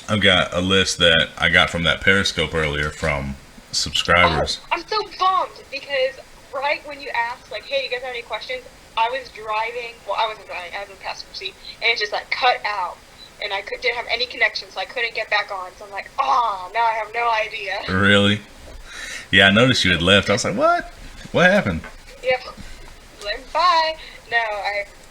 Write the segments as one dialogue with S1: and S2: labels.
S1: I've got a list that I got from that Periscope earlier from
S2: Oh,
S1: subscribers.
S2: I'm so bummed because right when you asked, like, hey, you guys have any questions? I was driving. Well, I wasn't driving. I was in the passenger seat, and it just like cut out, and didn't have any connection, so I couldn't get back on. So I'm like, oh, now I have no idea.
S1: Really? Yeah, I noticed you had left. I was like, what? What happened?
S2: Yep. Like, bye. No,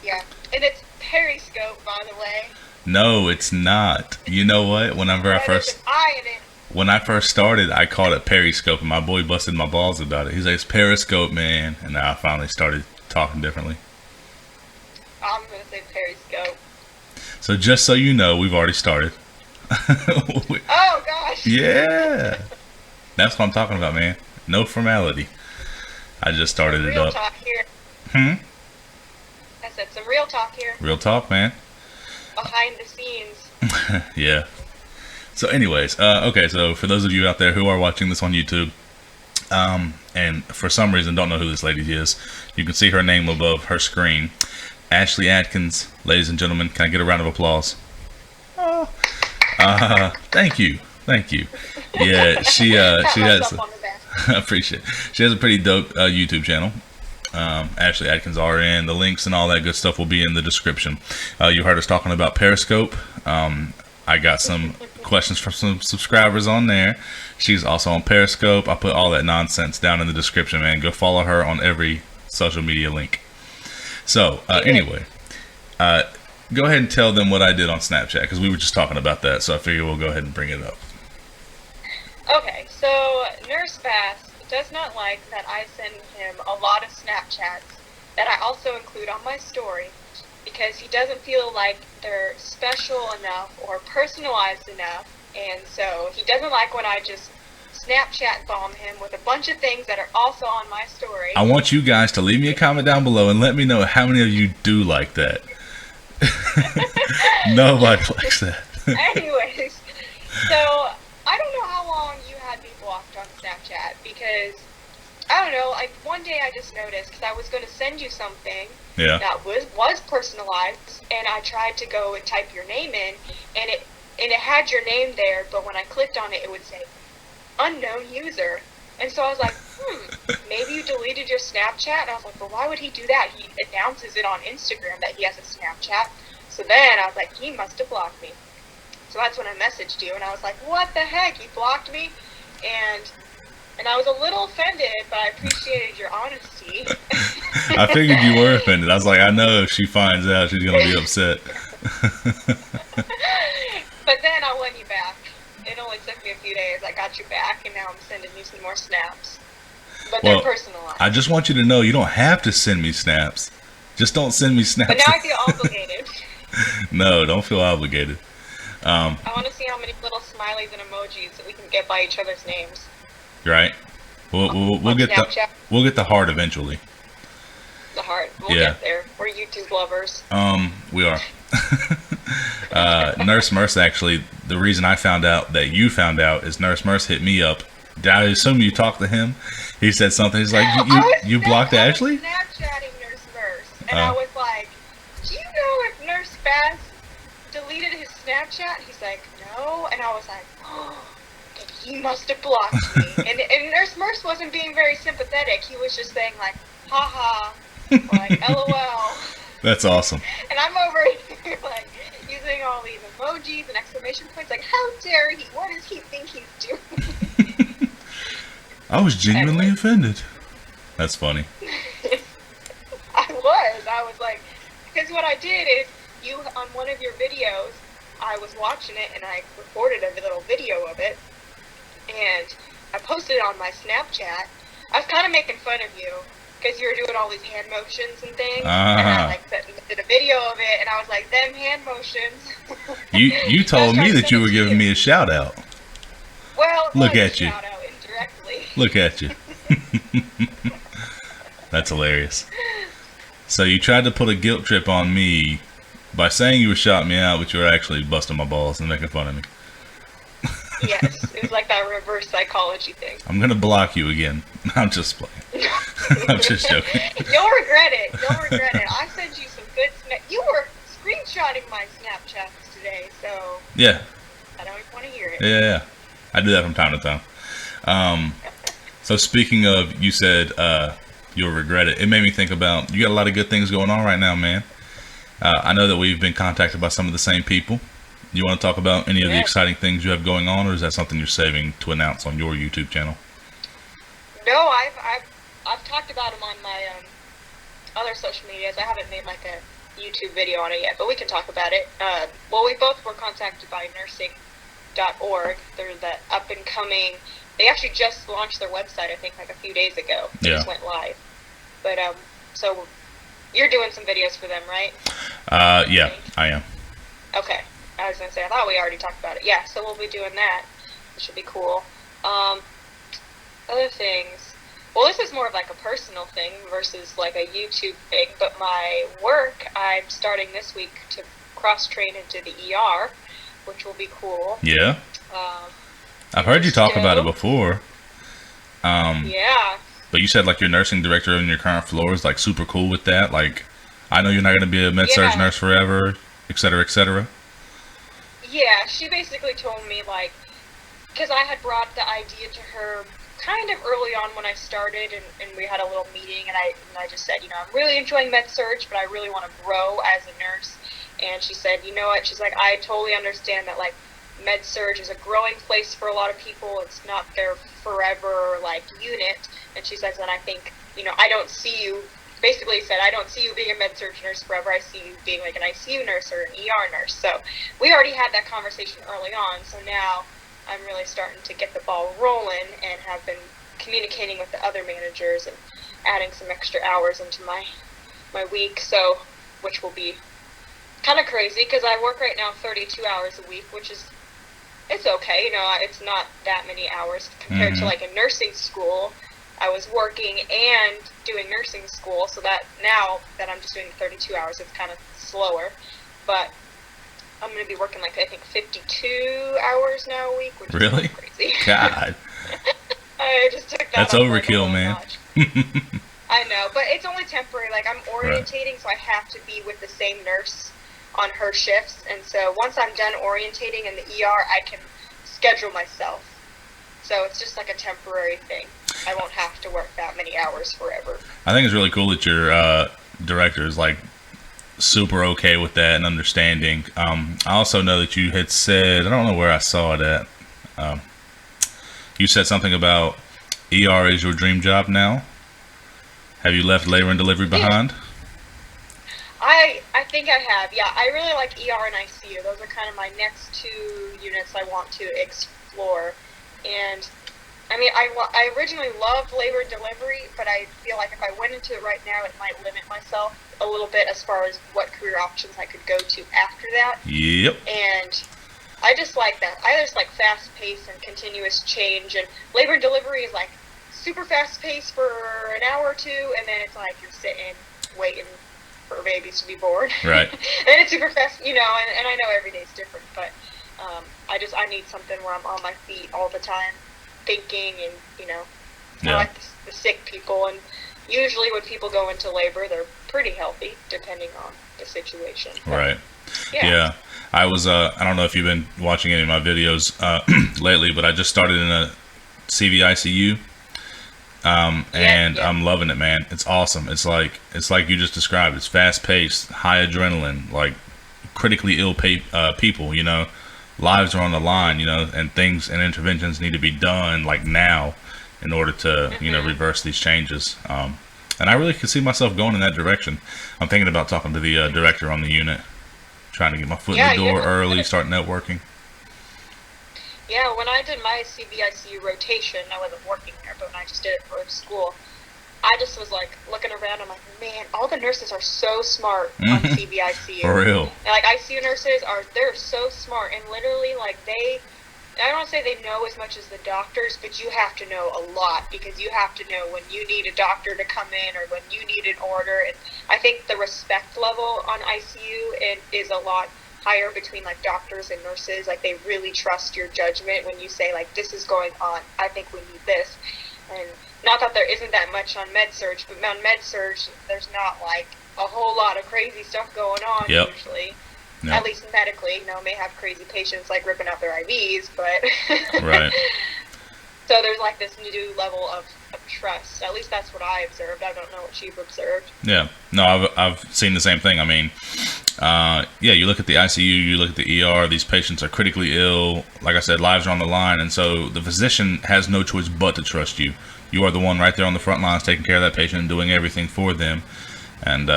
S2: yeah, and it's Periscope, by the way.
S1: No, it's not. You know what?
S2: Yeah, there's an I in it.
S1: When I first started, I called it Periscope, and my boy busted my balls about it. He's like, "It's Periscope, man," and now I finally started talking differently.
S2: I'm gonna say Periscope.
S1: So just so you know, we've already started.
S2: Oh gosh.
S1: Yeah, that's what I'm talking about, man. No formality. I just started
S2: Some
S1: it
S2: real
S1: up.
S2: talk here.
S1: Hmm.
S2: I said some real talk here.
S1: Real talk, man.
S2: Behind the scenes.
S1: Yeah. So, anyways, okay. So, for those of you out there who are watching this on YouTube, and for some reason don't know who this lady is, you can see her name above her screen. Ashley Adkins, ladies and gentlemen. Can I get a round of applause? Oh. Thank you, thank you. Yeah, she has.
S2: Myself on the back.
S1: I appreciate it. She has a pretty dope YouTube channel. Ashley Adkins RN. The links and all that good stuff will be in the description. You heard us talking about Periscope. I got some questions from some subscribers on there. She's also on Periscope. I put all that nonsense down in the description, man. Go follow her on every social media link. So, anyway, go ahead and tell them what I did on Snapchat, because we were just talking about that. So I figure we'll go ahead and bring it up.
S2: Okay, so Nurse Bass does not like that I send him a lot of Snapchats that I also include on my story because he doesn't feel like they're special enough or personalized enough, and so he doesn't like when I just Snapchat bomb him with a bunch of things that are also on my story.
S1: I want you guys to leave me a comment down below and let me know how many of you do like that. Nobody likes that.
S2: Anyways, so I don't know how long you had me blocked on Snapchat because I don't know. Like one day I just noticed because I was going to send you something
S1: Yeah.
S2: that was personalized, and I tried to go and type your name in, and it had your name there, but when I clicked on it, it would say unknown user. And so I was like, maybe you deleted your Snapchat. And I was like, well, why would he do that? He announces it on Instagram that he has a Snapchat. So then I was like, he must have blocked me. So that's when I messaged you, and I was like, what the heck? He blocked me? And I was a little offended, but I appreciated your honesty.
S1: I figured you were offended. I was like, I know if she finds out, she's going to be upset.
S2: But then I won you back. It only took me a few days. I got you back, and now I'm sending you some more snaps. But
S1: Well,
S2: they're personalized.
S1: I just want you to know you don't have to send me snaps. Just don't send me snaps.
S2: But now I feel obligated.
S1: No, don't feel obligated.
S2: I want to see how many little smileys and emojis that we can get by each other's names.
S1: Right? We'll
S2: On
S1: get
S2: Snapchat.
S1: we'll get the heart eventually.
S2: The heart. We'll
S1: Yeah.
S2: get there. We're YouTube lovers.
S1: We are. Nurse Merce, actually, the reason I found out that you found out is Nurse Merce hit me up. I assume you talked to him. He said something. He's like, you blocked Ashley?
S2: I was Snapchatting Nurse Merce, and I was like, do you know if Nurse Bass deleted his Snapchat? He's like, no. And I was like, oh, then he must have blocked me. And Nurse Merce wasn't being very sympathetic. He was just saying like, haha, or like, LOL.
S1: That's awesome.
S2: And I'm over here like using all these emojis and exclamation points like, how dare he? What does he think he's doing?
S1: I was genuinely offended. That's funny.
S2: I was like, because what I did is, you, on one of your videos, I was watching it and I recorded a little video of it, and I posted it on my Snapchat. I was kind of making fun of you, because you were doing all these hand motions and things, and I like did a video of it, and I was like, them hand motions.
S1: You told me that you were giving me a shout out.
S2: Well,
S1: Look at you.
S2: Shout out indirectly.
S1: Look at you. That's hilarious. So you tried to put a guilt trip on me by saying you were shouting me out, but you were actually busting my balls and making fun of me.
S2: Yes, it was like that reverse psychology thing.
S1: I'm gonna block you again. I'm just playing. I'm just joking.
S2: You'll regret it. You'll regret it. I sent you some good You were screenshotting my Snapchats today, so
S1: Yeah.
S2: I don't it.
S1: Yeah. I do that from time to time. So speaking of, you said you'll regret it. It made me think about, you got a lot of good things going on right now, man. I know that we've been contacted by some of the same people. You want to talk about any of the exciting things you have going on, or is that something you're saving to announce on your YouTube channel?
S2: No, I've talked about them on my other social medias. I haven't made like a YouTube video on it yet, but we can talk about it. Well, we both were contacted by nursing.org. They're the up and coming. They actually just launched their website, I think, like a few days ago. They just went live. But so you're doing some videos for them, right?
S1: Yeah, I am.
S2: Okay. I was gonna say, I thought we already talked about it. Yeah, so we'll be doing that, which should be cool. Other things. Well, this is more of like a personal thing versus like a YouTube thing, but my work, I'm starting this week to cross-train into the ER, which will be cool.
S1: Yeah. I've heard you talk about it before.
S2: Yeah.
S1: But you said like your nursing director on your current floor is like super cool with that. Like, I know you're not going to be a med-surg nurse forever, et cetera, et cetera.
S2: Yeah, she basically told me, like, because I had brought the idea to her kind of early on when I started, and we had a little meeting, and I just said, I'm really enjoying med-surg, but I really want to grow as a nurse. And she said, you know what, she's like, I totally understand that, like, med-surg is a growing place for a lot of people. It's not their forever, like, unit. And she says, and I think, I don't see you, basically said, I don't see you being a med-surg nurse forever. I see you being like an ICU nurse or an ER nurse. So we already had that conversation early on. So now I'm really starting to get the ball rolling and have been communicating with the other managers and adding some extra hours into my week. So, which will be kind of crazy because I work right now 32 hours a week, which is, it's okay. It's not that many hours compared to like a nursing school. I was working and doing nursing school, so that now that I'm just doing 32 hours, it's kind of slower. But I'm going to be working like, I think, 52 hours now a week, which is really crazy.
S1: God.
S2: I just took that.
S1: That's overkill, man.
S2: I know, but it's only temporary. Like, I'm orientating, so I have to be with the same nurse on her shifts. And so once I'm done orientating in the ER, I can schedule myself. So it's just like a temporary thing. I won't have to work that many hours forever.
S1: I think it's really cool that your director is like super okay with that and understanding. I also know that you had said, I don't know where I saw it at. You said something about ER is your dream job now. Have you left labor and delivery behind?
S2: I think I have. Yeah, I really like ER and ICU. Those are kind of my next two units I want to explore. And I mean, I originally loved labor and delivery, but I feel like if I went into it right now, it might limit myself a little bit as far as what career options I could go to after that.
S1: Yep.
S2: And I just like that. I just like fast pace and continuous change. And labor and delivery is like super fast pace for an hour or two, and then it's like you're sitting waiting for babies to be born.
S1: Right.
S2: And then it's super fast, and I know every day's different, but I need something where I'm on my feet all the time, thinking, and I like the sick people, and usually when people go into labor, they're pretty healthy, depending on the situation. But,
S1: right. Yeah. I was, I don't know if you've been watching any of my videos lately, but I just started in a CVICU, and I'm loving it, man. It's awesome. It's like you just described. It's fast paced, high adrenaline, like critically ill people, lives are on the line, and things and interventions need to be done like now in order to, reverse these changes. And I really could see myself going in that direction. I'm thinking about talking to the director on the unit, trying to get my foot in the door early, start networking.
S2: Yeah, when I did my CVICU rotation, I wasn't working there, but when I just did it for school, I just was like looking around. I'm like, man, all the nurses are so smart on CVICU.
S1: For real.
S2: And, like, ICU nurses they're so smart, and literally, like, I don't want to say they know as much as the doctors, but you have to know a lot, because you have to know when you need a doctor to come in or when you need an order. And I think the respect level on ICU is a lot higher between, like, doctors and nurses. Like, they really trust your judgment when you say, like, this is going on, I think we need this. And not that there isn't that much on med-surg, but on med-surg, there's not, like, a whole lot of crazy stuff going on usually.
S1: Yeah.
S2: At least medically, may have crazy patients like ripping out their IVs, but
S1: Right.
S2: so there's like this new level of trust. At least that's what I observed. I don't know what you've observed.
S1: Yeah. No, I've seen the same thing. I mean, yeah, you look at the ICU, you look at the ER, these patients are critically ill. Like I said, lives are on the line. And so the physician has no choice but to trust you. You are the one right there on the front lines taking care of that patient and doing everything for them. And,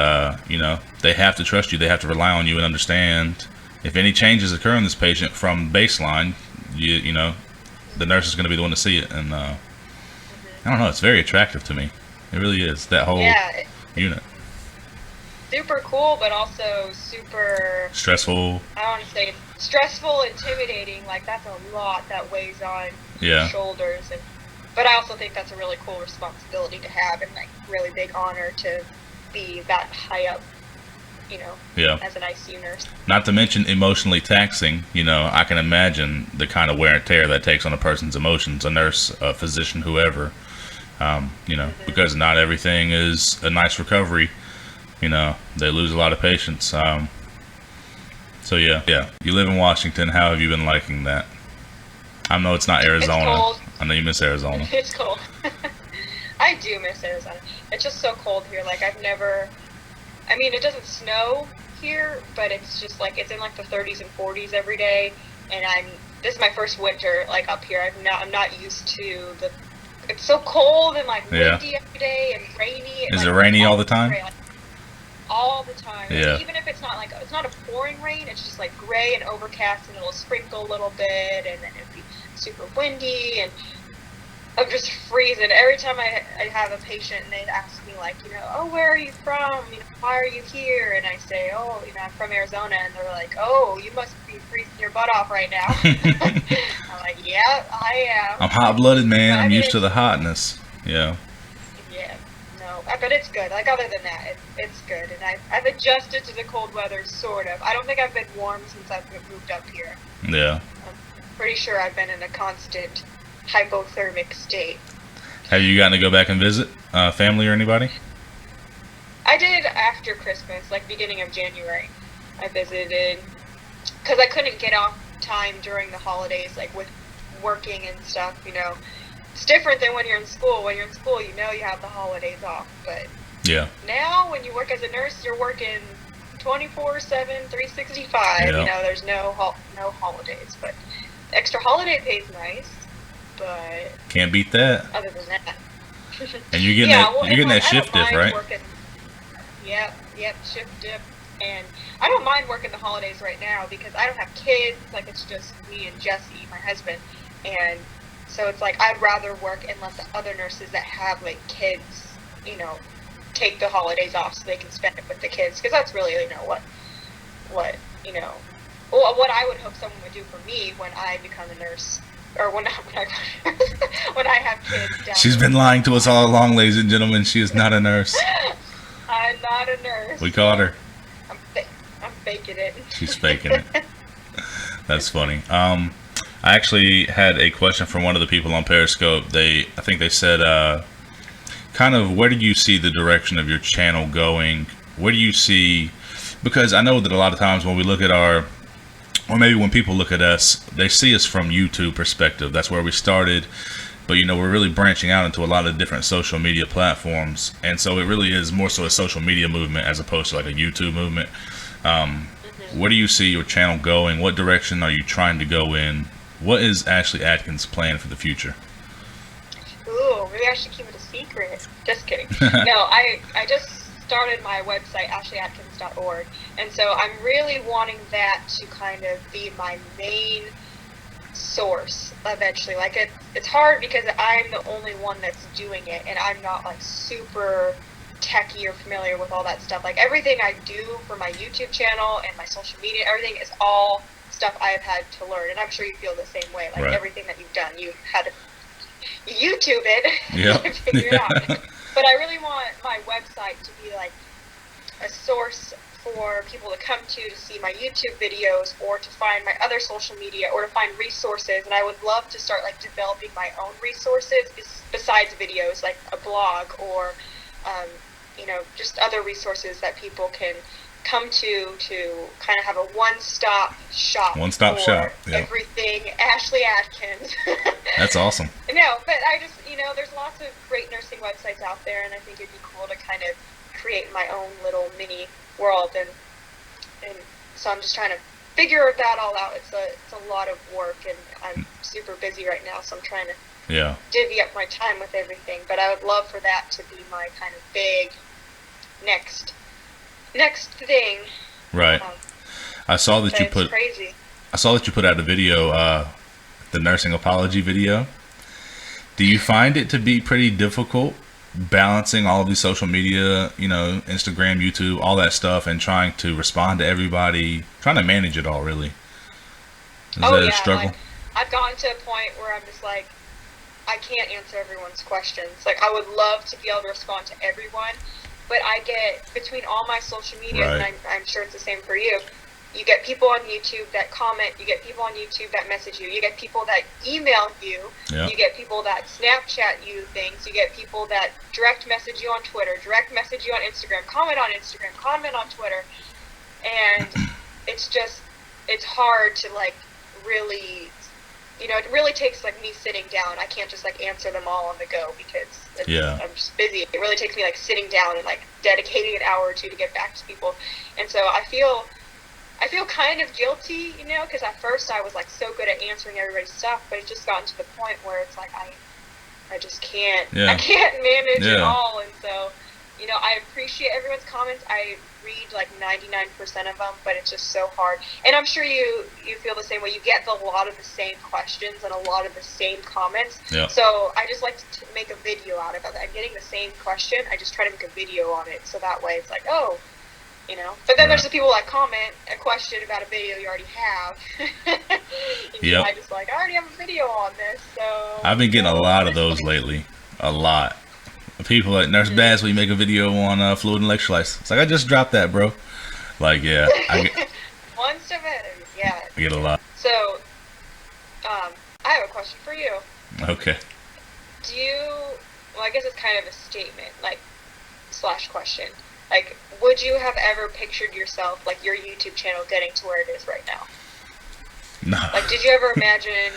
S1: they have to trust you. They have to rely on you and understand if any changes occur in this patient from baseline, the nurse is going to be the one to see it. And I don't know, it's very attractive to me. It really is, that whole unit.
S2: Super cool, but also super
S1: Stressful.
S2: I don't want to say stressful, intimidating. Like, that's a lot that weighs on your shoulders. But I also think that's a really cool responsibility to have, and like really big honor to be that high up, as an ICU nurse. Not
S1: to mention emotionally taxing. I can imagine the kind of wear and tear that takes on a person's emotions, a nurse, a physician, whoever, because not everything is a nice recovery. They lose a lot of patients. So yeah. You live in Washington. How have you been liking that? I know it's not Arizona.
S2: It's cold.
S1: I know you miss Arizona.
S2: It's cold. I do miss Arizona. It's just so cold here. Like, it doesn't snow here, but it's just like, it's in like the 30s and 40s every day. And this is my first winter, like, up here. I'm not used to it's so cold and like windy every day and rainy.
S1: Is it rainy all the time?
S2: Gray, like, all the time.
S1: Yeah.
S2: Like, even if it's not it's not a pouring rain, it's just like gray and overcast, and it'll sprinkle a little bit, and then it'll be super windy, and I'm just freezing. Every time I have a patient and they ask me like, oh, where are you from? Why are you here? And I say, oh, I'm from Arizona, and they're like, oh, you must be freezing your butt off right now. I'm like, yeah, I am.
S1: I'm hot-blooded, man. I'm used to the hotness. Yeah.
S2: Yeah. No, but it's good. Like, other than that, it's good. And I've adjusted to the cold weather, sort of. I don't think I've been warm since I've moved up here.
S1: Yeah.
S2: I'm pretty sure I've been in a constant hypothermic state.
S1: Have you gotten to go back and visit family or anybody?
S2: I did after Christmas, like beginning of January. I visited, because I couldn't get off time during the holidays, like with working and stuff, It's different than when you're in school. When you're in school, you have the holidays off. But now, when you work as a nurse, you're working 24/7, 365.
S1: Yeah.
S2: There's no holidays. But extra holiday pay is nice. But
S1: can't beat that.
S2: Other than that.
S1: And you're getting that shift dip, right?
S2: Yep, shift dip. And I don't mind working the holidays right now because I don't have kids. Like, it's just me and Jesse, my husband. And so it's like, I'd rather work and let the other nurses that have like kids, take the holidays off so they can spend it with the kids. Because that's really, what I would hope someone would do for me when I become a nurse. Or when I have kids.
S1: She's been lying to us all along, ladies and gentlemen. She is not a nurse.
S2: I'm not a nurse.
S1: We caught her.
S2: I'm faking it.
S1: She's faking it. That's funny. I actually had a question from one of the people on Periscope. I think they said, kind of, where do you see the direction of your channel going? Where do you see, because I know that a lot of times when we look at or maybe when people look at us, they see us from YouTube perspective. That's where we started. But, we're really branching out into a lot of different social media platforms. And so it really is more so a social media movement as opposed to like a YouTube movement. Where do you see your channel going? What direction are you trying to go in? What is Ashley Adkins' plan for the future?
S2: Ooh, maybe I should keep it a secret. Just kidding. No, I just started my website, ashleyadkins.org, and so I'm really wanting that to kind of be my main source eventually. Like, it's hard because I'm the only one that's doing it, and I'm not like super techie or familiar with all that stuff. Like, everything I do for my YouTube channel and my social media, everything is all stuff I have had to learn, and I'm sure you feel the same way. Like, everything that you've done, you've had to YouTube it to figure it out. But I really want my website to be like a source for people to come to see my YouTube videos, or to find my other social media, or to find resources. And I would love to start like developing my own resources besides videos, like a blog, or just other resources that people can come to kind of have a one-stop shop for everything Ashley Adkins.
S1: That's awesome.
S2: No, but I just, there's lots of great nursing websites out there, and I think it'd be cool to kind of create my own little mini world, and so I'm just trying to figure that all out. It's a lot of work, and I'm super busy right now, so I'm trying to divvy up my time with everything. But I would love for that to be my kind of big next thing.
S1: Right. I saw that you put.
S2: Crazy.
S1: I saw that you put out a video, the nursing apology video. Do you find it to be pretty difficult balancing all of these social media, Instagram, YouTube, all that stuff, and trying to respond to everybody, trying to manage it all, really? Is that a struggle?
S2: Like, I've gotten to a point where I'm just like, I can't answer everyone's questions. Like, I would love to be able to respond to everyone, but I get, between all my social media, and I'm sure it's the same for you, you get people on YouTube that comment, you get people on YouTube that message you get people that email you, you get people that Snapchat you things, you get people that direct message you on Twitter, direct message you on Instagram, comment on Twitter, and it's hard to, like, really, it really takes, like, me sitting down. I can't just, like, answer them all on the go because I'm just busy. It really takes me, like, sitting down and, like, dedicating an hour or two to get back to people, and so I feel kind of guilty, because at first I was, like, so good at answering everybody's stuff, but it's just gotten to the point where it's like I just can't. I can't manage it all, and so I appreciate everyone's comments. I read like 99% of them, but it's just so hard. And I'm sure you feel the same way. You get a lot of the same questions and a lot of the same comments. So I just like to make a video out of it. I'm getting the same question. I just try to make a video on it, so that way it's like, oh. But then there's the people that comment a question about a video you already have. I just like, I already have a video on this, so.
S1: I've been getting a lot of those lately. A lot. People like, Nurse Bass, will you make a video on fluid and electrolytes? It's like, I just dropped that, bro. Like,
S2: Once a minute,
S1: I get a lot.
S2: So, I have a question for you.
S1: Okay.
S2: I guess it's kind of a statement, like, / question. Like, would you have ever pictured yourself, like, your YouTube channel getting to where it is right now?
S1: No.
S2: Like, did you ever imagine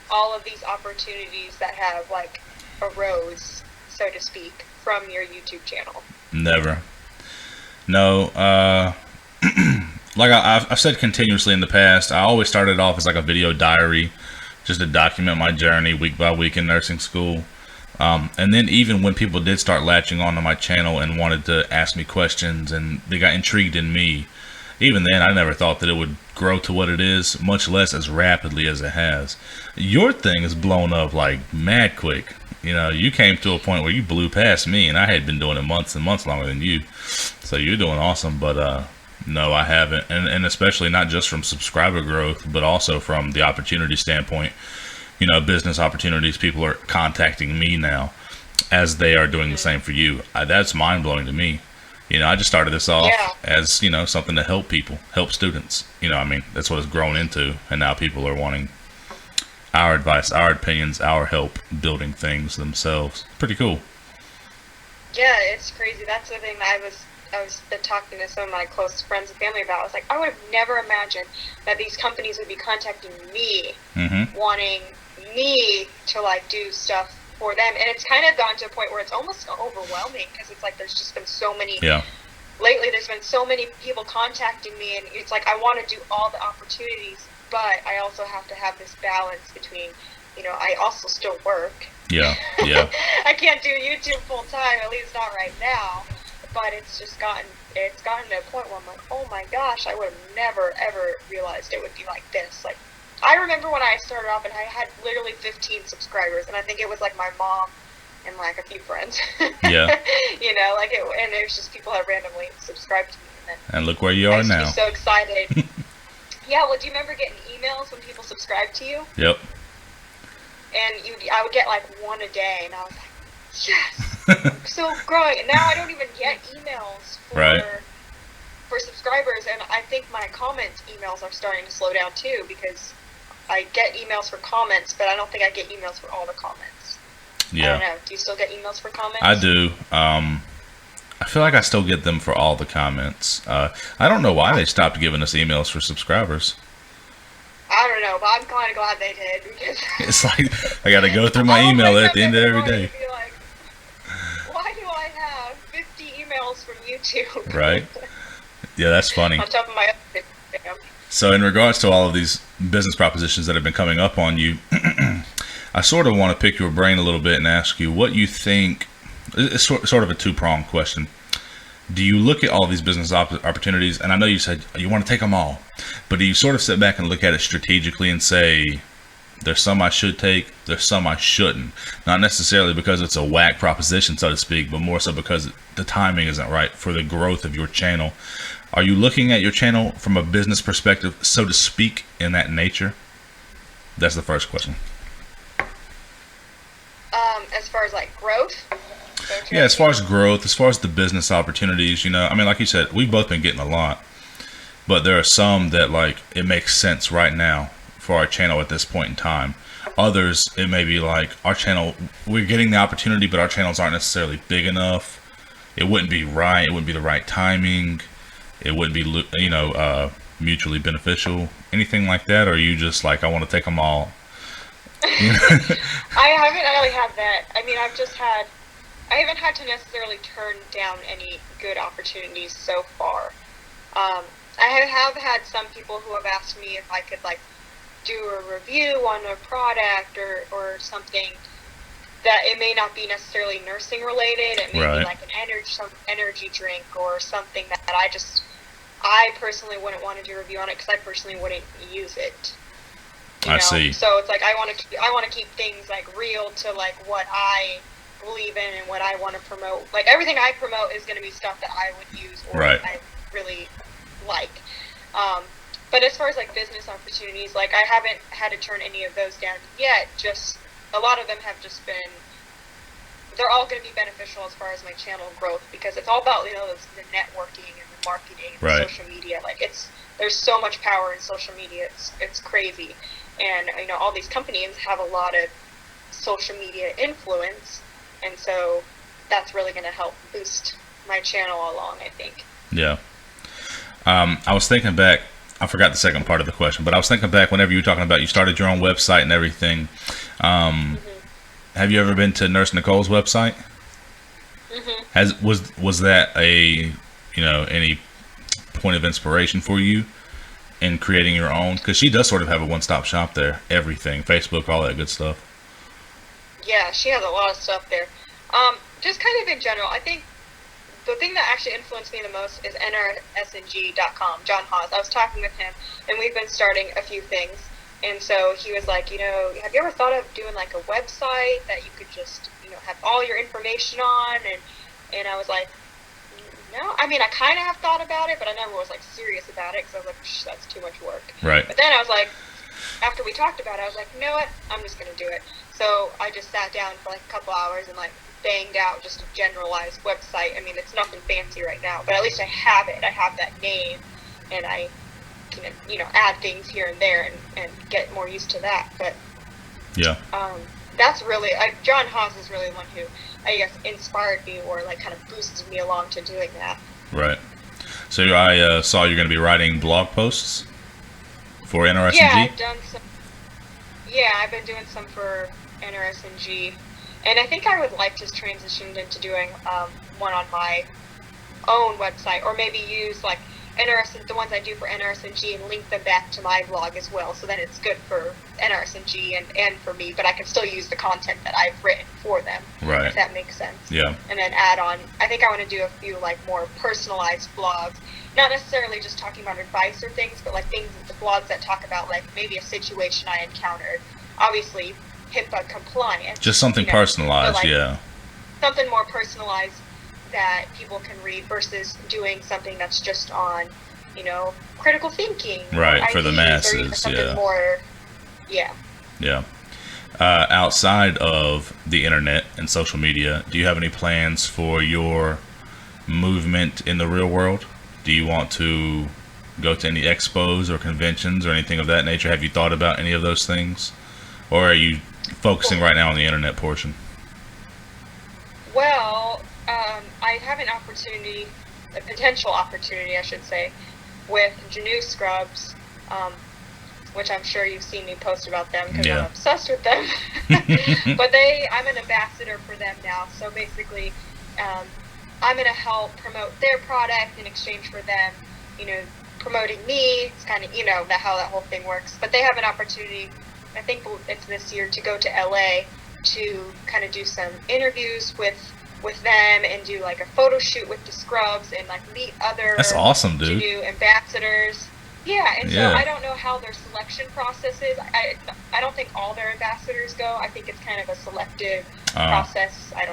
S2: all of these opportunities that have, like, arose, so to speak, from your YouTube channel?
S1: Never. No. Like I've said continuously in the past, I always started off as like a video diary, just to document my journey week by week in nursing school. And then even when people did start latching onto my channel and wanted to ask me questions and they got intrigued in me, even then I never thought that it would grow to what it is, much less as rapidly as it has. Your thing has blown up like mad quick. You came to a point where you blew past me, and I had been doing it months and months longer than you. So you're doing awesome, but no, I haven't. And especially not just from subscriber growth, but also from the opportunity standpoint. Business opportunities, people are contacting me now as they are doing the same for you. That's mind-blowing to me. I just started this off as, something to help people, help students. That's what it's grown into. And now people are wanting our advice, our opinions, our help building things themselves. Pretty cool.
S2: Yeah, it's crazy. That's the thing that I was talking to some of my close friends and family about. I was like, I would have never imagined that these companies would be contacting me, wanting me to, like, do stuff for them. And it's kind of gone to a point where it's almost overwhelming, because it's like there's just been so many lately there's been so many people contacting me, and it's like I want to do all the opportunities, but I also have to have this balance between, I also still work. I can't do YouTube full time, at least not right now. But it's gotten to a point where I'm like, oh my gosh, I would have never ever realized it would be like this. Like, I remember when I started off and I had literally 15 subscribers, and I think it was like my mom and like a few friends. And it was just people that randomly subscribed to me.
S1: And look where you are now.
S2: I used to be so excited. Well, do you remember getting emails when people subscribed to you?
S1: Yep.
S2: And I would get like one a day, and I was like, yes, still growing. And now I don't even get emails for subscribers, and I think my comments emails are starting to slow down too, because I get emails for comments, but I don't think I get emails for all the comments. I don't know. Do you still get emails for comments?
S1: I do. I feel like I still get them for all the comments. I don't know why they stopped giving us emails for subscribers.
S2: I don't know, but I'm kind of glad they did because
S1: It's like I got to go through my
S2: I'll
S1: email
S2: wake
S1: at
S2: up
S1: the end of every
S2: morning
S1: day.
S2: and be like, why do I have 50 emails from YouTube?
S1: Right? Yeah, that's funny.
S2: On top of my other spam.
S1: So in regards to all of these business propositions that have been coming up on you, I sort of want to pick your brain a little bit and ask you what you think. It's sort of a two-pronged question. Do you look at all these business opportunities, and I know you said you want to take them all, but do you sort of sit back and look at it strategically and say, there's some I should take, there's some I shouldn't? Not necessarily because it's a whack proposition, so to speak, but more so because the timing isn't right for the growth of your channel. Are you looking at your channel from a business perspective, so to speak, in that nature? That's the first question.
S2: As far as like growth?
S1: Yeah, as far as growth, as far as the business opportunities, you know, I mean, like you said, we've both been getting a lot, but there are some that like it makes sense right now for our channel at this point in time. Others, it may be like our channel, we're getting the opportunity, but our channels aren't necessarily big enough. It wouldn't be right. It wouldn't be the right timing. It wouldn't be, you know, mutually beneficial. Anything like that? Or are you just like, I want to take them all?
S2: I haven't really had that. I mean, I haven't had to necessarily turn down any good opportunities so far. I have had some people who have asked me if I could like do a review on a product or something that it may not be necessarily nursing related. It may
S1: Right.
S2: be like some energy drink or something that I personally wouldn't want to do a review on it because I personally wouldn't use it.
S1: I see.
S2: So it's like I want to keep things like real to like what I believe in and what I want to promote. Like everything I promote is going to be stuff that I would use or
S1: Right.
S2: I really like. But as far as like business opportunities, like I haven't had to turn any of those down yet. Just a lot of them have just been. They're all going to be beneficial as far as my channel growth because it's all about the networking and the marketing and
S1: Right.
S2: social media. Like there's so much power in social media. It's crazy, and all these companies have a lot of social media influence, and so that's really going to help boost my channel along, I think.
S1: Yeah. I was thinking back, I forgot the second part of the question, but I was thinking back whenever you were talking about you started your own website and everything. Have you ever been to Nurse Nicole's website? Was that a, any point of inspiration for you in creating your own? Because she does sort of have a one-stop shop there. Everything, Facebook, all that good stuff.
S2: Yeah, she has a lot of stuff there. Just kind of in general, I think the thing that actually influenced me the most is nrsng.com, John Haas. I was talking with him, and we've been starting a few things. And so he was like, have you ever thought of doing like a website that you could just, have all your information on? And I was like, no. I mean, I kind of have thought about it, but I never was like serious about it because I was like, that's too much work.
S1: Right.
S2: But then I was like, after we talked about it, I was like, you know what? I'm just going to do it. So I just sat down for like a couple hours and like banged out just a generalized website. I mean, it's nothing fancy right now, but at least I have it. I have that name, and I can, add things here and there and get more used to that. But
S1: yeah,
S2: that's really, John Haas is really the one who, I guess, inspired me or like kind of boosted me along to doing that.
S1: Right. So I saw you're going to be writing blog posts for NRSNG?
S2: Yeah, I've been doing some for NRSNG. And I think I would like to transition into doing one on my own website, or maybe use like the ones I do for NRSNG and link them back to my blog as well. So then it's good for NRSNG and for me, but I can still use the content that I've written for them.
S1: Right.
S2: If that makes sense.
S1: Yeah.
S2: And then add on, I think I want to do a few like more personalized blogs, not necessarily just talking about advice or things, but like the blogs that talk about like maybe a situation I encountered. Obviously, HIPAA compliant.
S1: Just something personalized,
S2: like,
S1: yeah.
S2: Something more personalized that people can read versus doing something that's just on, critical thinking.
S1: Right, for the masses,
S2: or even something more, yeah.
S1: Yeah. Outside of the internet and social media, do you have any plans for your movement in the real world? Do you want to go to any expos or conventions or anything of that nature? Have you thought about any of those things? Or are you focusing right now on the internet portion?
S2: Well, I have an opportunity, a potential opportunity, I should say, with Janu Scrubs, which I'm sure you've seen me post about them because I'm obsessed with them. But I'm an ambassador for them now. So basically, I'm going to help promote their product in exchange for them, promoting me. It's kind of, how that whole thing works. But they have an opportunity, I think it's this year, to go to LA to kind of do some interviews with them and do like a photo shoot with the Scrubs and like meet other
S1: That's awesome, dude.
S2: Janu ambassadors. Yeah, and so I don't know how their selection process is. I don't think all their ambassadors go. I think it's kind of a selective process. I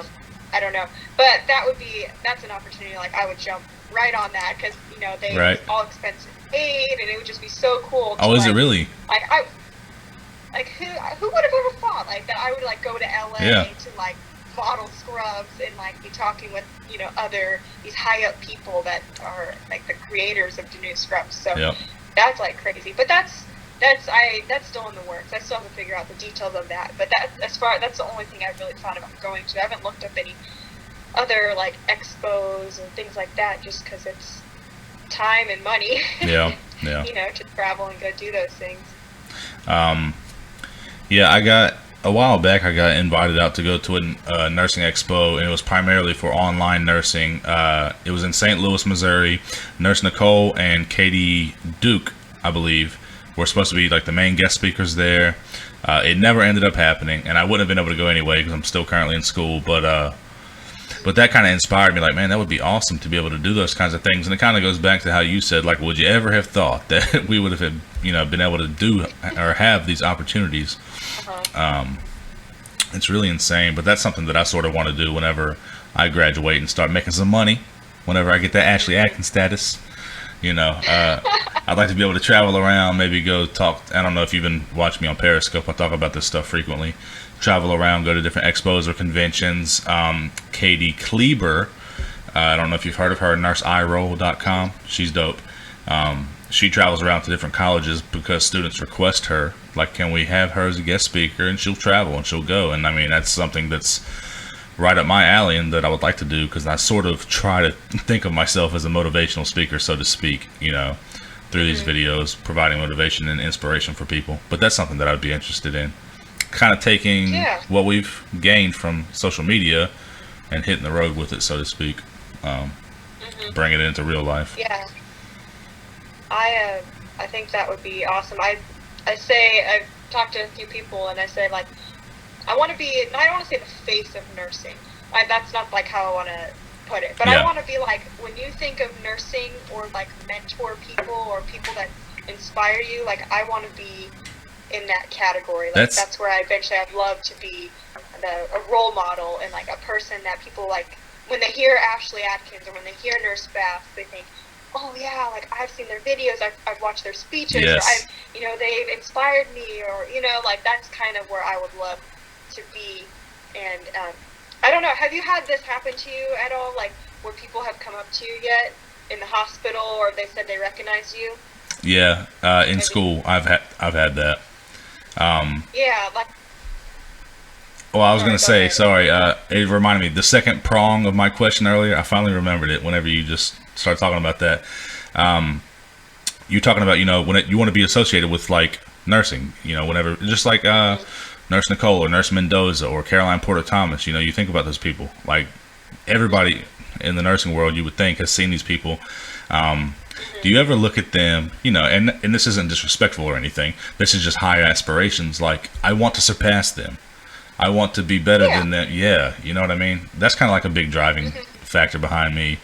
S2: don't know. But that's an opportunity. Like, I would jump right on that because, they all expenses paid, and it would just be so cool.
S1: Oh, is it really?
S2: Like, who would have ever thought, like, that I would, like, go to LA to, like, model Scrubs and, like, be talking with, other, these high-up people that are, like, the creators of Janu Scrubs. So that's, like, crazy. But that's still in the works. I still have to figure out the details of that. But that's the only thing I've really thought about going to. I haven't looked up any other, like, expos and things like that just because it's time and money. To travel and go do those things.
S1: A while back, I got invited out to go to a nursing expo, and it was primarily for online nursing. It was in St. Louis, Missouri. Nurse Nicole and Katie Duke, I believe, were supposed to be like the main guest speakers there. It never ended up happening, and I wouldn't have been able to go anyway because I'm still currently in school. But that kind of inspired me, like, man, that would be awesome to be able to do those kinds of things. And it kind of goes back to how you said, like, would you ever have thought that we would have, been able to do or have these opportunities? It's really insane, but that's something that I sort of want to do whenever I graduate and start making some money. Whenever I get that Ashley Adkins status, I'd like to be able to travel around, maybe go talk. I don't know if you've been watching me on Periscope. I talk about this stuff frequently. Travel around, go to different expos or conventions. Katie Kleber, I don't know if you've heard of her, nurseeroll.com. She's dope. She travels around to different colleges because students request her, like, can we have her as a guest speaker? And she'll travel and she'll go. And I mean, that's something that's right up my alley and that I would like to do, because I sort of try to think of myself as a motivational speaker, so to speak, through these videos, providing motivation and inspiration for people. But that's something that I'd be interested in. Kind of taking what we've gained from social media and hitting the road with it, so to speak. Bring it into real life.
S2: Yeah. I think that would be awesome. I've talked to a few people and I say, like, I want to be, I don't want to say the face of nursing. That's not like how I want to put it. But I want to be like, when you think of nursing or like mentor people or people that inspire you, like, I want to be in that category. Like, that's where I'd love to be a role model and like a person that people, like, when they hear Ashley Adkins or when they hear Nurse Bass, they think, oh yeah, like, I've seen their videos, I've watched their speeches, or they've inspired me, or, like, that's kind of where I would love to be. And I don't know, have you had this happen to you at all, like, where people have come up to you yet in the hospital, or they said they recognize you?
S1: Yeah, in school, I've had that.
S2: Like.
S1: Well, I was going to say, sorry, it reminded me, the second prong of my question earlier, I finally remembered it whenever you just started talking about that. You're talking about, when you want to be associated with, like, nursing, whenever, just like Nurse Nicole or Nurse Mendoza or Caroline Porter Thomas, you think about those people. Like, everybody in the nursing world, you would think, has seen these people. Do you ever look at them, and this isn't disrespectful or anything, this is just high aspirations, like, I want to surpass them. I want to be better than them. Yeah, you know what I mean? That's kind of like a big driving factor behind me.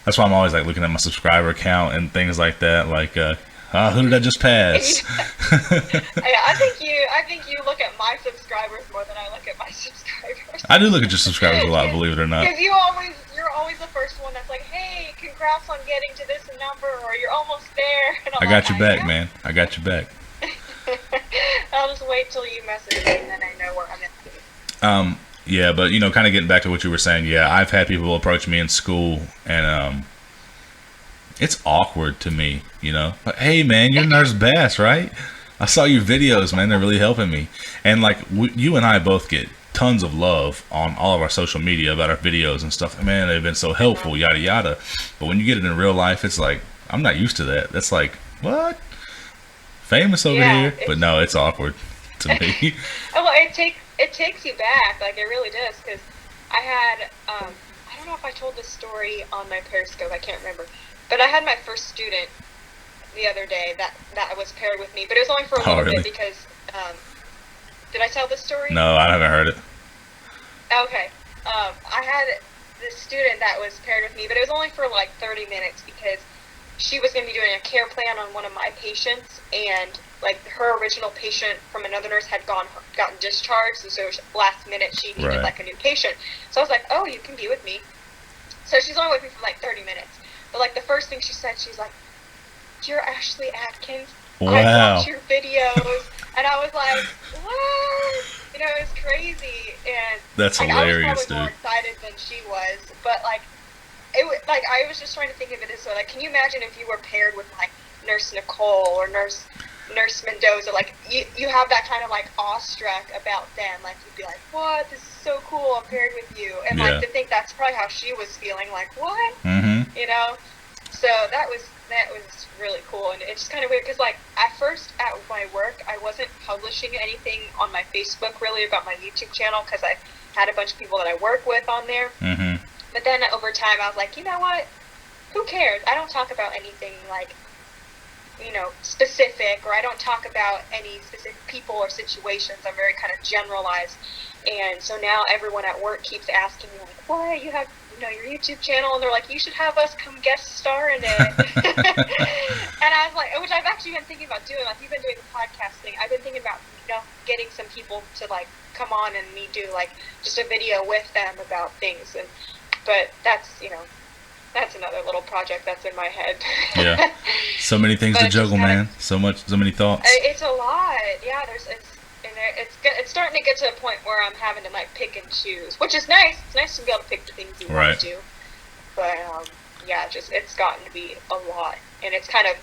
S1: That's why I'm always like looking at my subscriber count and things like that. Like, who did I just pass?
S2: I think you look at my subscribers more than I look at my subscribers.
S1: I do look at your subscribers a lot, believe it or not.
S2: Because you're always the first one that's like, hey, congrats on getting to this number, or you're almost there. And
S1: I got your back, man. I got your back.
S2: I'll just wait till you message me, and then I know where I'm at.
S1: Yeah, but kind of getting back to what you were saying. Yeah, I've had people approach me in school, and it's awkward to me. Like, hey man, you're Nurse Bass, right? I saw your videos, man. They're really helping me. And like you and I both get tons of love on all of our social media about our videos and stuff. Man, they've been so helpful, yada yada. But when you get it in real life, it's like, I'm not used to that. That's like, what? Famous over here? But no, it's awkward to me.
S2: Well, it takes you back, like it really does, because I had I don't know if I told this story on my Periscope, I can't remember, but I had my first student the other day that was paired with me, but it was only for a little bit because did I tell this story?
S1: No, I haven't heard it.
S2: Okay. I had this student that was paired with me, but it was only for like 30 minutes because she was going to be doing a care plan on one of my patients, and like her original patient from another nurse had gotten discharged, and so last minute she needed like a new patient. So I was like, oh, you can be with me. So she's only with me for like 30 minutes. But like the first thing she said, she's like, you're Ashley Adkins.
S1: Wow.
S2: I watch your videos. And I was like, what? You know, it was crazy. And
S1: that's
S2: like,
S1: hilarious,
S2: I was probably
S1: dude.
S2: more excited than she was. But like, it was like, I was just trying to think of it this way. Like, can you imagine if you were paired with like Nurse Nicole or Nurse Mendoza? Like, you have that kind of like awestruck about them. Like, you'd be like, what? This is so cool. I'm paired with you. And like, to think that's probably how she was feeling. Like, what?
S1: Mm-hmm.
S2: You know? So that was really cool. And it's just kind of weird because like at first at my work I wasn't publishing anything on my Facebook really about my YouTube channel because I had a bunch of people that I work with on there.
S1: Mm-hmm.
S2: But then over time I was like, you know what, who cares? I don't talk about anything like, you know, specific, or I don't talk about any specific people or situations. I'm very kind of generalized. And so now everyone at work keeps asking me like, what, you have, you know, your YouTube channel? And they're like, you should have us come guest star in it. And I was like, which I've actually been thinking about doing. Like, you've been doing the podcast thing. I've been thinking about, you know, getting some people to like come on and me do like just a video with them about things. And but that's, you know, that's another little project that's in my head.
S1: Yeah, so many things to juggle, man. So many thoughts.
S2: It's a lot. Yeah, it's starting to get to a point where I'm having to like pick and choose, which is nice. It's nice to be able to pick the things you want to do. But yeah, it's gotten to be a lot, and it's kind of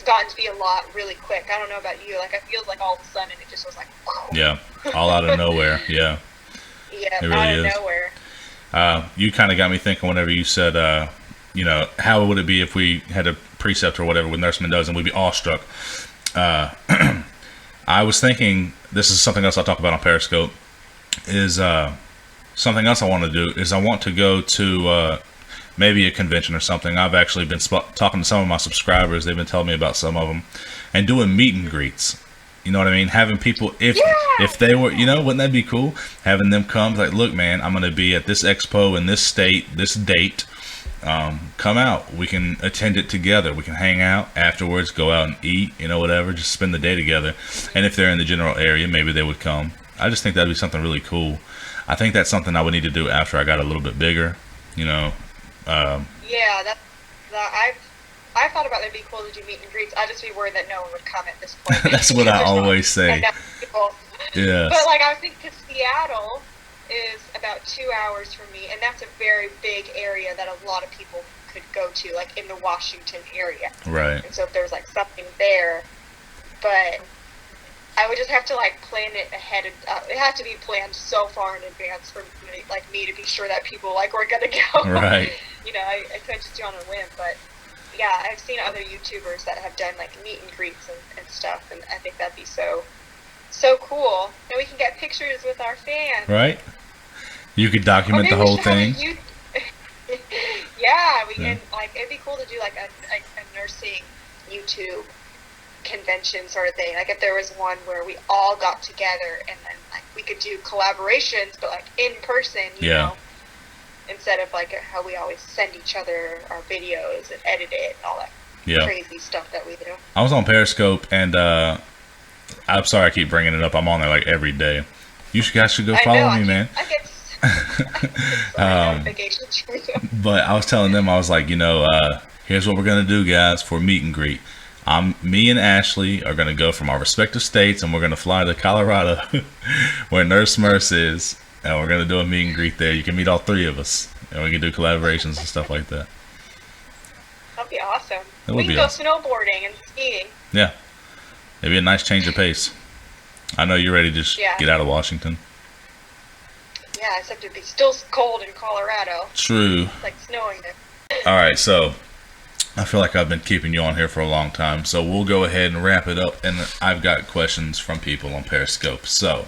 S2: gotten to be a lot really quick. I don't know about you. Like, I feel like all of a sudden it just was like, whew.
S1: Yeah, all out of nowhere. Yeah.
S2: Yeah,
S1: it really
S2: out of
S1: is.
S2: nowhere.
S1: You kind of got me thinking whenever you said, you know, how would it be if we had a precept or whatever with Nurse Mendoza and we'd be awestruck? I was thinking, this is something else I'll talk about on Periscope, is something else I want to do is I want to go to maybe a convention or something. I've actually been talking to some of my subscribers. They've been telling me about some of them, and doing meet and greets. You know what I mean? Having people, if they were, you know, wouldn't that be cool? Having them come, like, look, man, I'm going to be at this expo in this state, this date. Come out. We can attend it together. We can hang out afterwards, go out and eat, you know, whatever. Just spend the day together. And if they're in the general area, maybe they would come. I just think that'd be something really cool. I think that's something I would need to do after I got a little bit bigger, you know.
S2: Yeah, I thought about it'd be cool to do meet and greets. I'd just be worried that no one would come at this point.
S1: That's what I always say. Yeah.
S2: But like, I was thinking, because Seattle is about 2 hours from me, and that's a very big area that a lot of people could go to, like in the Washington area.
S1: Right.
S2: And so if there's like something there, but I would just have to like plan it ahead. It had to be planned so far in advance for me to be sure that people like were gonna go.
S1: Right.
S2: You know, I couldn't just do on a whim, but yeah, I've seen other YouTubers that have done like meet and greets and stuff, and I think that'd be so cool. And we can get pictures with our fans.
S1: Right. You could document the whole thing.
S2: Yeah, we can. Like, it'd be cool to do like a nursing YouTube convention sort of thing. Like, if there was one where we all got together and then like we could do collaborations, but like in person, you know, instead of like how we always send each other our videos and edit it and all that crazy stuff that we do.
S1: I was on Periscope, and I'm sorry I keep bringing it up. I'm on there like every day. You guys should go follow me, man.
S2: I get notifications from you.
S1: But I was telling them, I was like, you know, here's what we're gonna do, guys, for meet and greet. Me and Ashley are gonna go from our respective states, and we're gonna fly to Colorado, where Nurse Merce is, and we're gonna do a meet and greet there. You can meet all three of us, and we can do collaborations and stuff like that.
S2: That'd be awesome.
S1: We can
S2: go snowboarding and skiing.
S1: Yeah, it'd be a nice change of pace. I know you're ready to just get out of Washington.
S2: Yeah, except it'd be still cold in Colorado.
S1: True.
S2: It's like snowing there.
S1: All right, so I feel like I've been keeping you on here for a long time, so we'll go ahead and wrap it up. And I've got questions from people on Periscope. So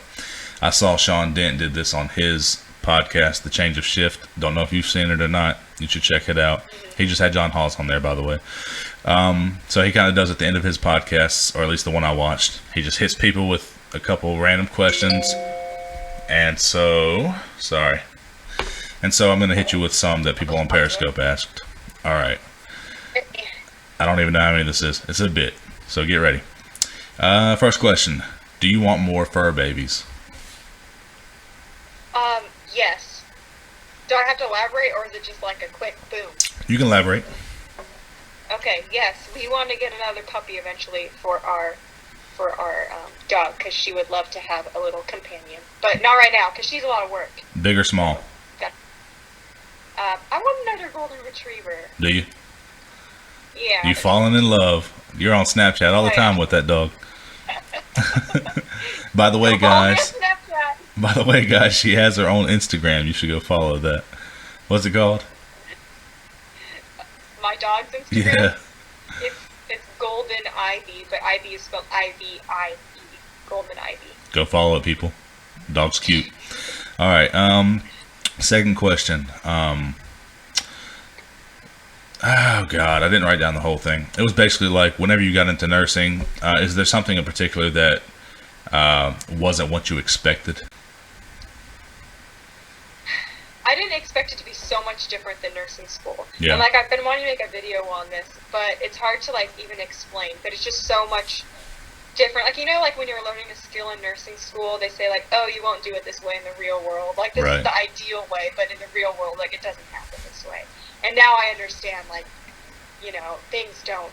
S1: I saw Sean Dent did this on his podcast, The Change of Shift. Don't know if you've seen it or not. You should check it out. He just had John Hawes on there, by the way. So he kind of does at the end of his podcasts, or at least the one I watched. He just hits people with a couple random questions. And so, sorry. And so I'm going to hit you with some that people on Periscope asked. All right. I don't even know how many this is. It's a bit. So get ready. First question. Do you want more fur babies?
S2: Yes. Do I have to elaborate, or is it just like a quick boom?
S1: You can elaborate.
S2: Okay, yes. We want to get another puppy eventually for our dog, because she would love to have a little companion. But not right now, because she's a lot of work.
S1: Big or small?
S2: I want another golden retriever.
S1: Do you?
S2: Yeah.
S1: You falling in love. You're on Snapchat all the time with that dog. By the way, guys. By the way, guys, she has her own Instagram. You should go follow that. What's it called?
S2: My dog's Instagram?
S1: Yeah.
S2: It's Golden Ivy, but Ivy is spelled I-V-I-E. Golden Ivy.
S1: Go follow it, people. Dog's cute. All right. Second question. Oh God, I didn't write down the whole thing. It was basically like, whenever you got into nursing, is there something in particular that wasn't what you expected?
S2: I didn't expect it to be so much different than nursing school.
S1: Yeah.
S2: And like, I've been wanting to make a video on this, but it's hard to like even explain. But it's just so much different. Like, you know, like when you're learning a skill in nursing school, they say like, oh, you won't do it this way in the real world. Like, this is the ideal way, but in the real world, like, it doesn't happen this way. And now I understand, like, you know, things don't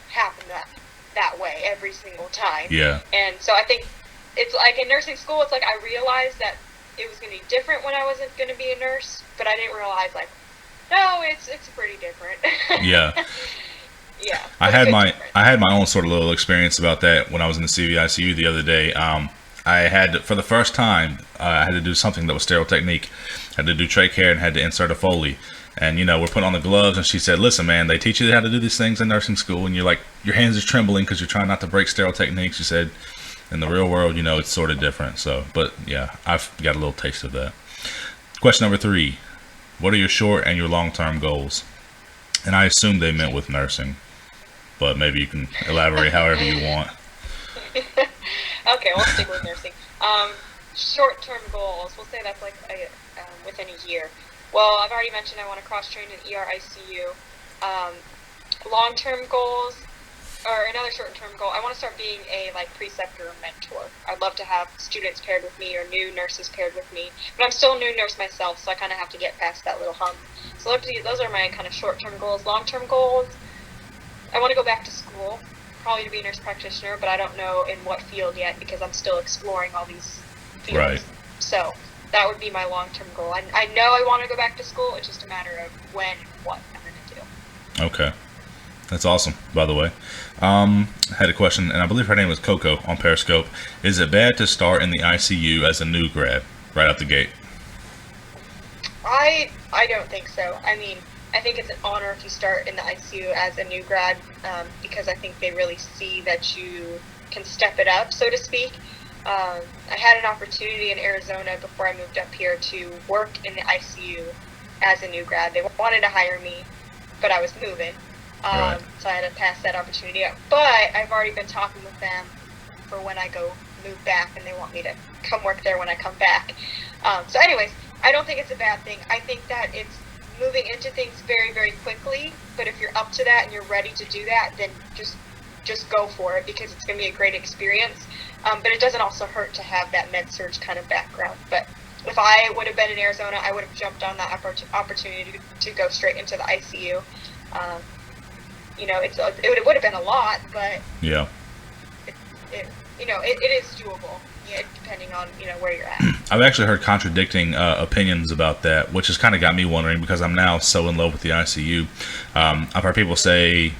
S2: happen that way every single time.
S1: Yeah.
S2: And so I think it's like in nursing school, it's like I realized that it was going to be different when I wasn't going to be a nurse, but I didn't realize, like, no, it's pretty different.
S1: Yeah.
S2: Yeah.
S1: I had my own sort of little experience about that when I was in the CVICU the other day. I had, for the first time, I had to do something that was sterile technique. I had to do trach care and had to insert a Foley. And, you know, we're putting on the gloves, and she said, listen, man, they teach you how to do these things in nursing school, and you're like, your hands are trembling because you're trying not to break sterile techniques. She said, in the real world, you know, it's sort of different. So, but yeah, I've got a little taste of that. Question number 3. What are your short and your long-term goals? And I assume they meant with nursing, but maybe you can elaborate however you want.
S2: Okay, we'll stick with nursing. Short-term goals, we'll say that's like within a year. Well, I've already mentioned I want to cross-train in ER ICU. Long-term goals, or another short-term goal, I want to start being a like preceptor or mentor. I'd love to have students paired with me or new nurses paired with me, but I'm still a new nurse myself, so I kind of have to get past that little hump. So those are my kind of short-term goals. Long-term goals, I want to go back to school, probably to be a nurse practitioner, but I don't know in what field yet because I'm still exploring all these fields.
S1: Right.
S2: So that would be my long-term goal. I know I want to go back to school. It's just a matter of when and what I'm going to do.
S1: Okay. That's awesome, by the way. I had a question, and I believe her name was Coco on Periscope. Is it bad to start in the ICU as a new grad right out the gate?
S2: I don't think so. I mean, I think it's an honor if you start in the ICU as a new grad, because I think they really see that you can step it up, so to speak. I had an opportunity in Arizona before I moved up here to work in the ICU as a new grad. They wanted to hire me, but I was moving.
S1: Right.
S2: So I had to pass that opportunity up. But I've already been talking with them for when I go move back, and they want me to come work there when I come back. So anyways, I don't think it's a bad thing. I think that it's moving into things very, very quickly. But if you're up to that and you're ready to do that, then just go for it, because it's going to be a great experience. But it doesn't also hurt to have that med-surg kind of background. But if I would have been in Arizona, I would have jumped on that opportunity to go straight into the ICU. You know, it would have been a lot, but
S1: yeah,
S2: it is doable. Yeah, depending on where you're at.
S1: I've actually heard contradicting opinions about that, which has kind of got me wondering, because I'm now so in love with the ICU. I've heard people say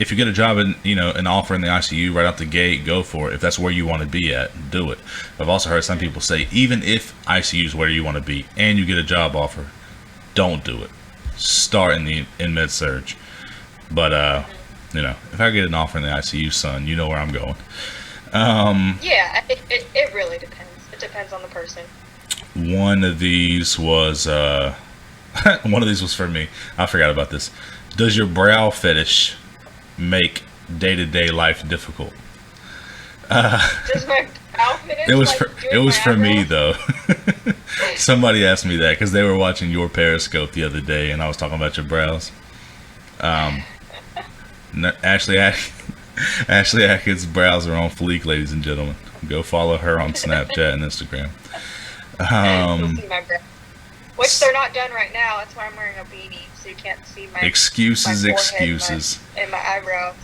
S1: if you get a job in, an offer in the ICU right out the gate, go for it. If that's where you want to be at, do it. I've also heard some people say, even if ICU is where you want to be and you get a job offer, don't do it. Start in med surge. But if I get an offer in the ICU, son, you know where I'm going.
S2: Yeah, it really depends. It depends on the person.
S1: One of these was for me. I forgot about this. Does your brow fetish make day-to-day life difficult?
S2: Does my brow fetish?
S1: It was for me though. Somebody asked me that because they were watching your Periscope the other day, and I was talking about your brows. Ashley Atkins' brows are on fleek, ladies and gentlemen. Go follow her on Snapchat and Instagram.
S2: You'll see my brows. Which they're not done right now. That's why I'm wearing a beanie, so you can't see my
S1: excuses.
S2: And my eyebrows.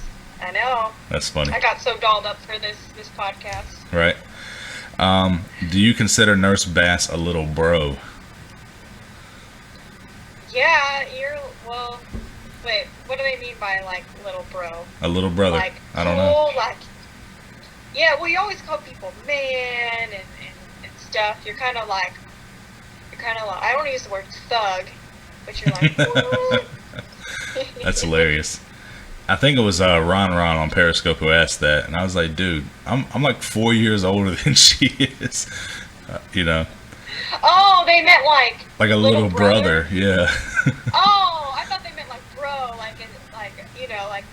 S2: I know.
S1: That's funny.
S2: I got so dolled up for this podcast.
S1: Right. Do you consider Nurse Bass a little bro?
S2: Yeah, well, wait, what do they mean by, like, little bro?
S1: A little brother.
S2: Like,
S1: I don't know.
S2: Like, yeah, well, you always call people man and stuff. You're kind of like, I don't use the word thug, but you're like, what?
S1: That's hilarious. I think it was Ron on Periscope who asked that, and I was like, dude, I'm like 4 years older than she is,
S2: Oh, they meant
S1: like a little brother, yeah.
S2: Oh, I thought they meant like bro, like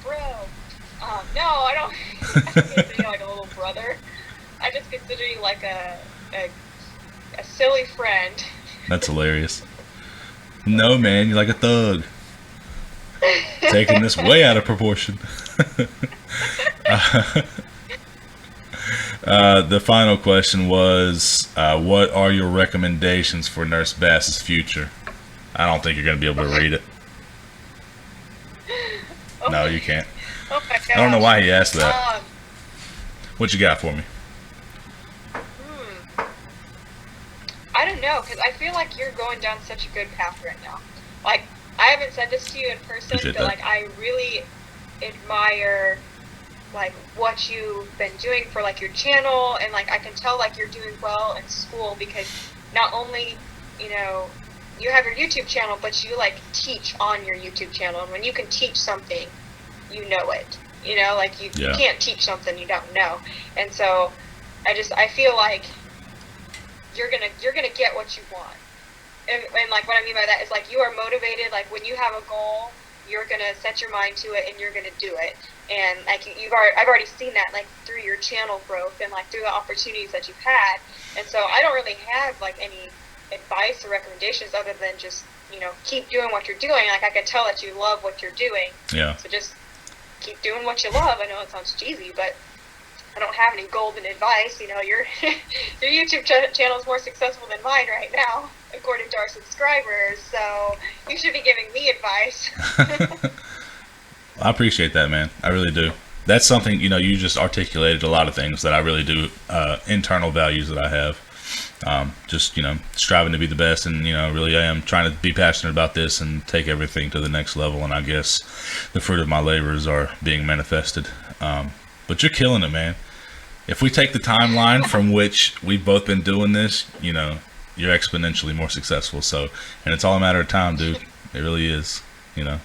S2: bro. No, I don't consider you like a little brother. I just consider you like a silly friend.
S1: That's hilarious. No, man, you're like a thug. Taking this way out of proportion. The final question was, what are your recommendations for Nurse Bass's future? I don't think you're going to be able to read it.
S2: Oh,
S1: no, you can't.
S2: Oh my gosh.
S1: I don't know why he asked that. What you got for me?
S2: I don't know, because I feel like you're going down such a good path right now. Like, I haven't said this to you in person, but like, I really admire like what you've been doing for like your channel, and like I can tell like you're doing well in school, because not only you have your YouTube channel, but you like teach on your YouTube channel, and when you can teach something, you know it. Like you can't teach something you don't know, and so I feel like you're gonna get what you want. And like what I mean by that is like you are motivated. Like when you have a goal, you're gonna set your mind to it and you're gonna do it. And like I've already seen that like through your channel growth and like through the opportunities that you've had. And so I don't really have like any advice or recommendations other than just keep doing what you're doing. Like I can tell that you love what you're doing.
S1: Yeah.
S2: So just keep doing what you love. I know it sounds cheesy, but I don't have any golden advice. Your your YouTube channel is more successful than mine right now, according to our subscribers. So you should be giving me advice.
S1: I appreciate that, man. I really do. That's something, you just articulated a lot of things that I really do, internal values that I have. Just, striving to be the best, and, really I am trying to be passionate about this and take everything to the next level. And I guess the fruit of my labors are being manifested. But you're killing it, man. If we take the timeline from which we've both been doing this, you're exponentially more successful. So, and it's all a matter of time, dude. It really is,
S2: Yep,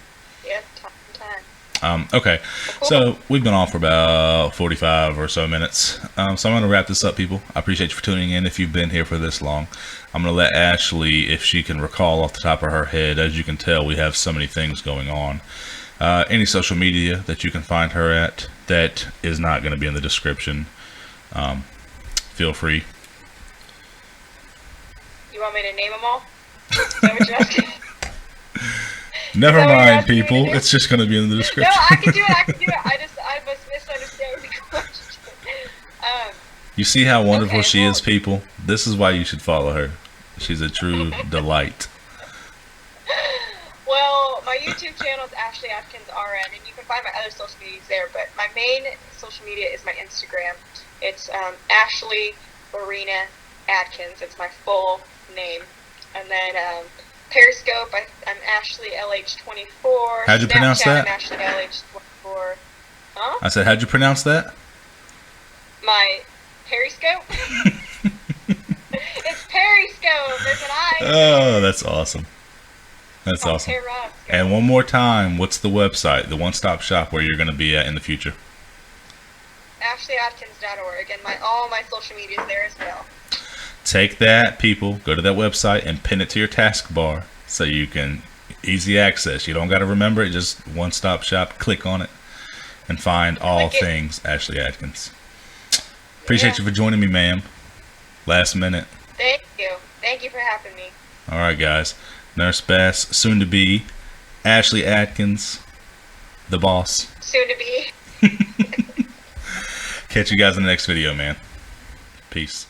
S2: time.
S1: Okay, so we've been on for about 45 or so minutes. So I'm going to wrap this up, people. I appreciate you for tuning in if you've been here for this long. I'm going to let Ashley, if she can recall off the top of her head. As you can tell, we have so many things going on. Any social media that you can find her at that is not going to be in the description. Feel free.
S2: You want me to name them all? Is that what you're asking?
S1: Never mind, people. It's just going to be in the description.
S2: No, I can do it. I was misunderstanding the question.
S1: You see how wonderful she is, people? This is why you should follow her. She's a true delight.
S2: Well, my YouTube channel is Ashley Adkins RN, and you can find my other social medias there, but my main social media is my Instagram. It's Ashley Marina Adkins. It's my full name. And then Periscope, I'm Ashley LH24.
S1: How'd you pronounce that?
S2: I'm Ashley LH24. Huh?
S1: I said, how'd you pronounce that?
S2: My periscope? It's periscope. There's an I.
S1: Oh, that's awesome. That's
S2: Oh,
S1: awesome.
S2: periscope.
S1: And one more time, what's the website, the one-stop shop where you're going to be at in the future?
S2: AshleyAdkins.org, and all my social media is there as well.
S1: Take that, people. Go to that website and pin it to your taskbar so you can easy access. You don't got to remember it. Just one-stop shop. Click on it and find all things Ashley Adkins. Appreciate you for joining me, ma'am. Last minute.
S2: Thank you. Thank you for having me.
S1: All right, guys. Nurse Bass, soon to be Ashley Adkins, the boss.
S2: Soon to be.
S1: Catch you guys in the next video, man. Peace.